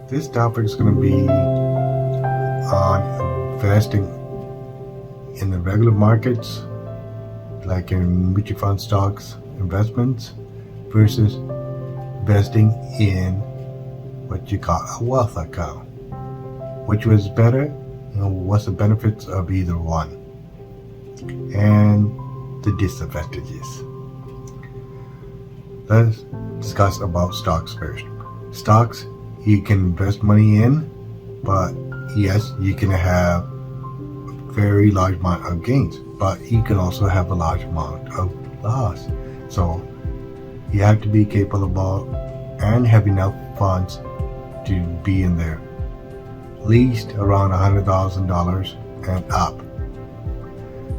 This topic is going to be on investing in the regular markets, like in mutual fund stocks investments, versus investing in what you call a wealth account. Which was better? What's the benefits of either one? And the disadvantages. Let's discuss about stocks first. Stocks, you can invest money in, but yes, you can have a very large amount of gains, but you can also have a large amount of loss. So you have to be capable and have enough funds to be in there, at least around $100,000 and up.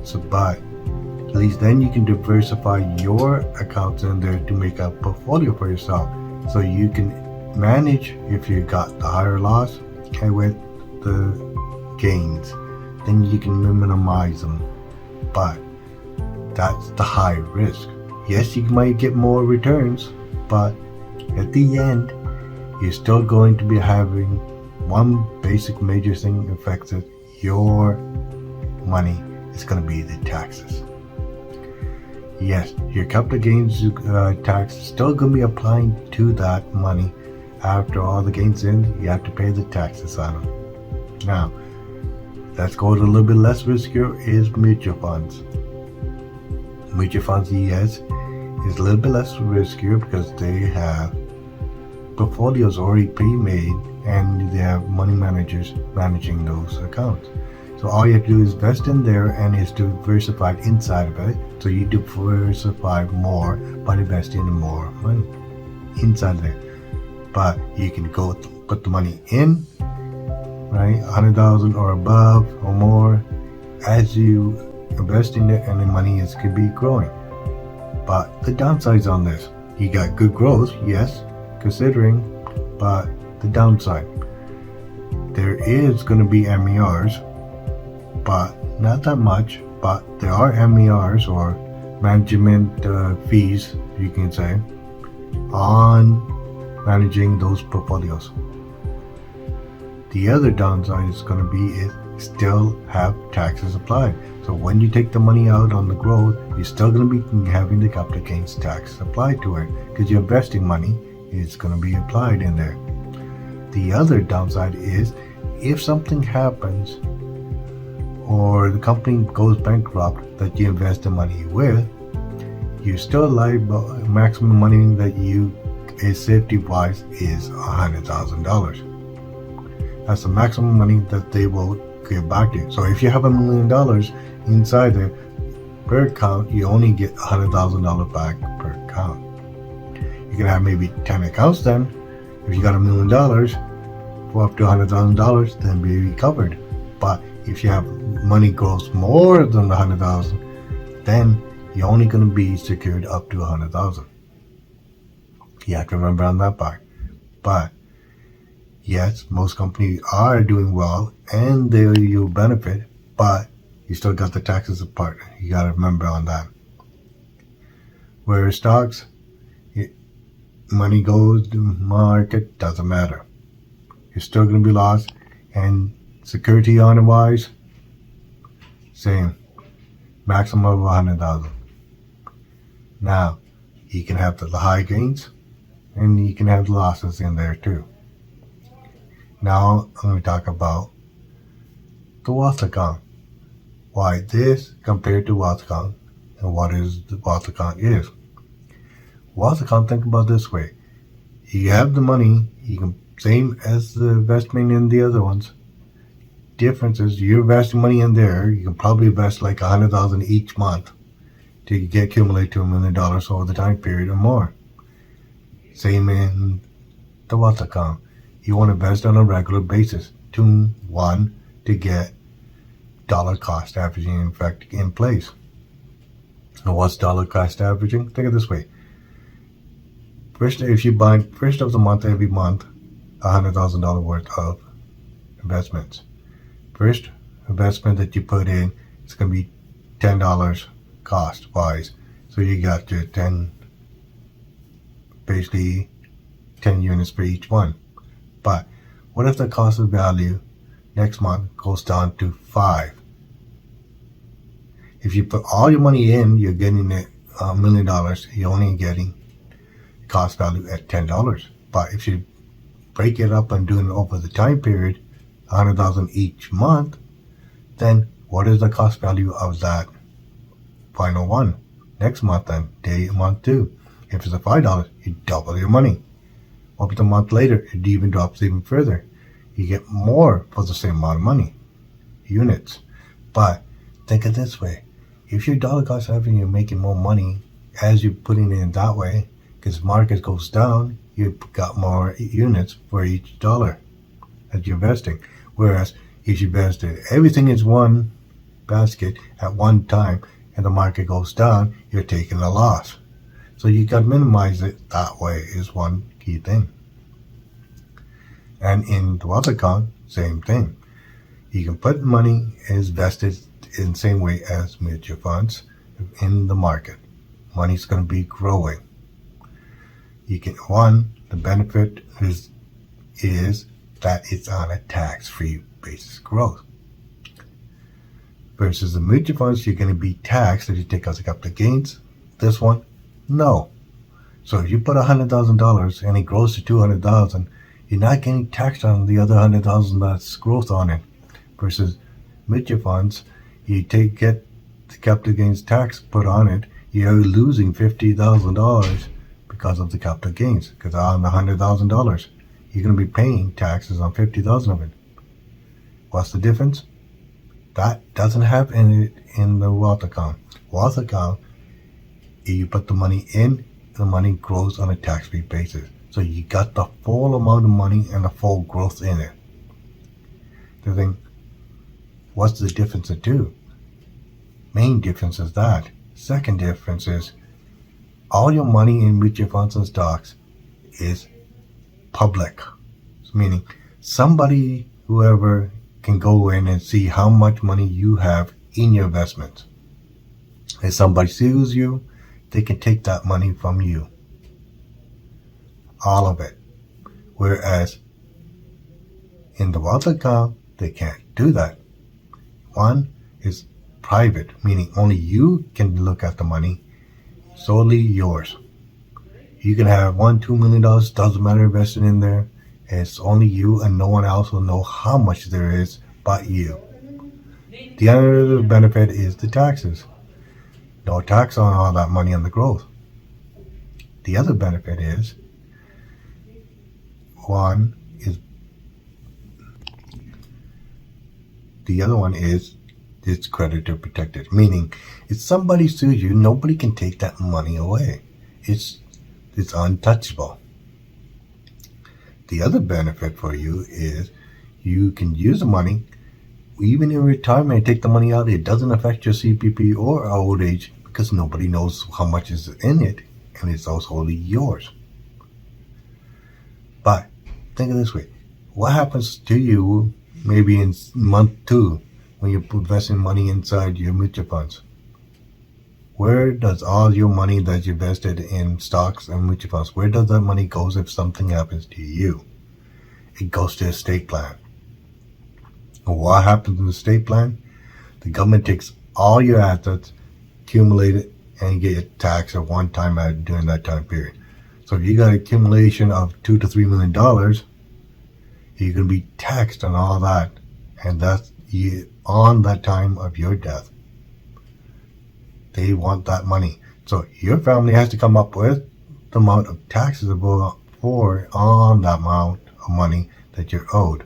So, but at least then you can diversify your accounts in there to make a portfolio for yourself, so you can manage if you got the higher loss and with the gains, then you can minimize them. But that's the high risk. Yes, you might get more returns, but at the end, you're still going to be having one basic major thing affects your money. It's going to be the taxes. Yes, your capital gains tax is still going to be applying to that money. After all the gains in, you have to pay the taxes on them. Now, let's go to a little bit less riskier is mutual funds. Mutual funds, yes, is a little bit less riskier because they have portfolios already pre-made and they have money managers managing those accounts. So all you have to do is invest in there and is diversified inside of it. So you diversify more by investing in more money inside there. But you can go put the money in, right, 100,000 or above or more, as you invest in it, and the money could be growing. But the downsides on this, you got good growth, yes, considering, but the downside, there is going to be MERs, but not that much. But there are MERs or management fees, you can say, on managing those portfolios. The other downside is going to be is still have taxes applied. So when you take the money out on the growth, you're still going to be having the capital gains tax applied to it because your investing money is going to be applied in there. The other downside is if something happens or the company goes bankrupt that you invest the money with, you still liable. Maximum money that you is safety wise is $100,000. That's the maximum money that they will give back to you. So if you have $1 million inside there per account, you only get $100,000 back per account. You can have maybe 10 accounts then. If you got $1 million for up to $100,000, then be covered. But if you have money grows more than $100,000, then you're only going to be secured up to $100,000. You have to remember on that part. But yes, most companies are doing well and you'll benefit, but you still got the taxes apart. You got to remember on that. Whereas stocks, money goes to market, doesn't matter. You're still going to be lost. And security on it wise, same. Maximum of 100,000. Now, you can have the high gains and you can have losses in there too. Now, I'm going to talk about the wealth account. Why this compared to wealth account and what is the wealth account is. Wealth account, think about this way. You have the money, you can same as the investment in the other ones. Difference is you're investing money in there, you can probably invest like $100,000 each month to accumulate to $1 million over the time period or more. Same in the wealth account. You want to invest on a regular basis to get dollar cost averaging effect in place. And what's dollar cost averaging? Think of it this way. First, if you buy first of the month every month, $100,000 worth of investments. First investment that you put in, it's going to be $10 cost wise. So you got your 10, basically 10 units for each one. But What if the cost of value next month goes down to 5? If you put all your money in, you're getting it $1 million. You're only getting cost value at $10. But if you break it up and do it over the time period, $100,000 each month, then what is the cost value of that final one next month? Then month 2. If it's a $5, you double your money. Up to a month later, it even drops even further. You get more for the same amount of money, units. But think of it this way: if your dollar cost averaging, you're making more money as you're putting it in that way, because market goes down, you've got more units for each dollar that you're investing. Whereas if you invested everything in one basket at one time and the market goes down, you're taking a loss. So you got to minimize it that way is one key thing. And in the wealth account, same thing. You can put money as vested in the same way as mutual funds in the market. Money's going to be growing. You can, the benefit is that it's on a tax-free basis growth. Versus the mutual funds, you're going to be taxed if you take out a couple of gains. This one, no. So if you put $100,000 and it grows to $200,000, you're not getting taxed on the other $100,000 that's growth on it. Versus mutual funds, you get the capital gains tax put on it, you're losing $50,000 because of the capital gains. Because on the $100,000, you're going to be paying taxes on $50,000 of it. What's the difference? That doesn't happen in the wealth account. Wealth account, you put the money in, the money grows on a tax-free basis. So you got the full amount of money and the full growth in it. The thing, what's the difference of two? Main difference is that. Second difference is all your money in mutual funds and stocks is public. Meaning somebody, whoever, can go in and see how much money you have in your investments. If somebody sues you, they can take that money from you. All of it. Whereas in the wealth account, they can't do that. One is private, meaning only you can look at the money, solely yours. You can have $1-2 million, doesn't matter, invested in there. It's only you and no one else will know how much there is but you. The other benefit is the taxes. No tax on all that money on the growth. The other benefit is, it's creditor protected, meaning if somebody sues you, nobody can take that money away. It's untouchable. The other benefit for you is you can use the money even in retirement. Take the money out, it doesn't affect your CPP or old age because nobody knows how much is in it, and it's also wholly yours. But think of it this way: what happens to you maybe in month 2 when you're investing money inside your mutual funds? Where does all your money that you invested in stocks and mutual funds, where does that money go if something happens to you? It goes to estate plan. And what happens in the estate plan? The government takes all your assets, accumulate it, and you get taxed at one time during that time period. So if you got an accumulation of $2 to $3 million, you're going to be taxed on all that, and that's on that time of your death. They want that money. So your family has to come up with the amount of taxes for on that amount of money that you're owed.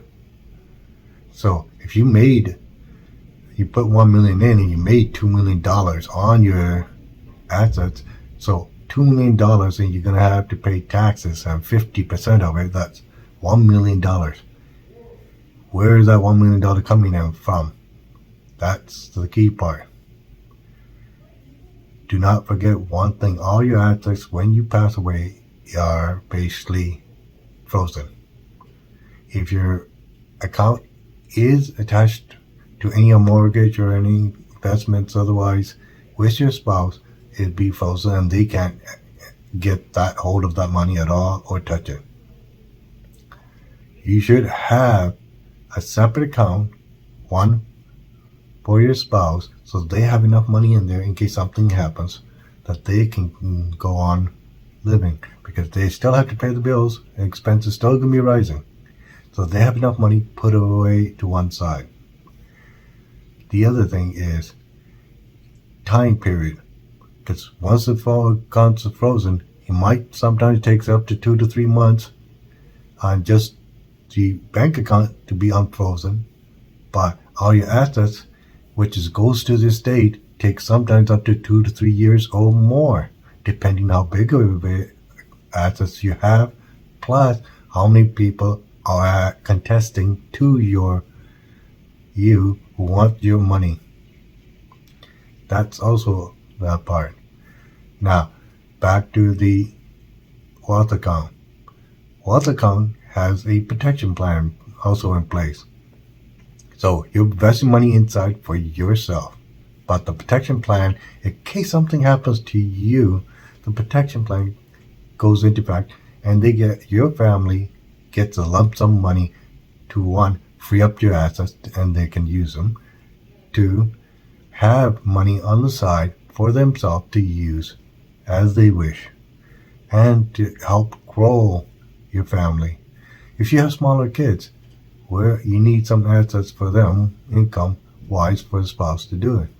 So if you put $1 million in and you made $2 million on your assets, so $2 million, and you're going to have to pay taxes on 50% of it. That's $1 million. Where is that $1 million coming in from? That's the key part. Do not forget one thing: all your assets, when you pass away, are basically frozen. If your account is attached to any mortgage or any investments otherwise with your spouse, it'd be frozen and they can't get that hold of that money at all or touch it. you should have a separate account, one for your spouse, so they have enough money in there in case something happens, that they can go on living, because they still have to pay the bills and expenses still going to be rising. So they have enough money put away to one side. The other thing is time period, because once the accounts are frozen, it might sometimes takes up to 2 to 3 months on just the bank account to be unfrozen, but all your assets, which goes to the state, takes sometimes up to 2 to 3 years or more, depending how big of assets you have, plus how many people are contesting to you who want your money. That's also that part. Now, back to the wealth account. Wealth account has a protection plan also in place. So you're investing money inside for yourself. But the protection plan, in case something happens to you, the protection plan goes into effect, and your family gets a lump sum money to, one, free up your assets and they can use them, two, have money on the side for themselves to use as they wish, and to help grow your family. If you have smaller kids, where you need some assets for them, income wise, for the spouse to do it.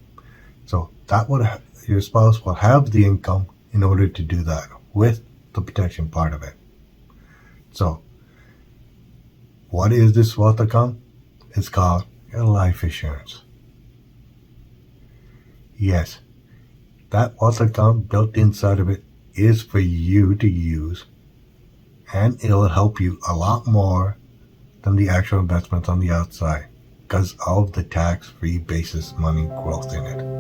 So that would your spouse will have the income in order to do that with the protection part of it. So what is this wealth account? It's called a life insurance. Yes, that wealth account built inside of it is for you to use, and it'll help you a lot more than the actual investments on the outside, because of the tax-free basis money growth in it.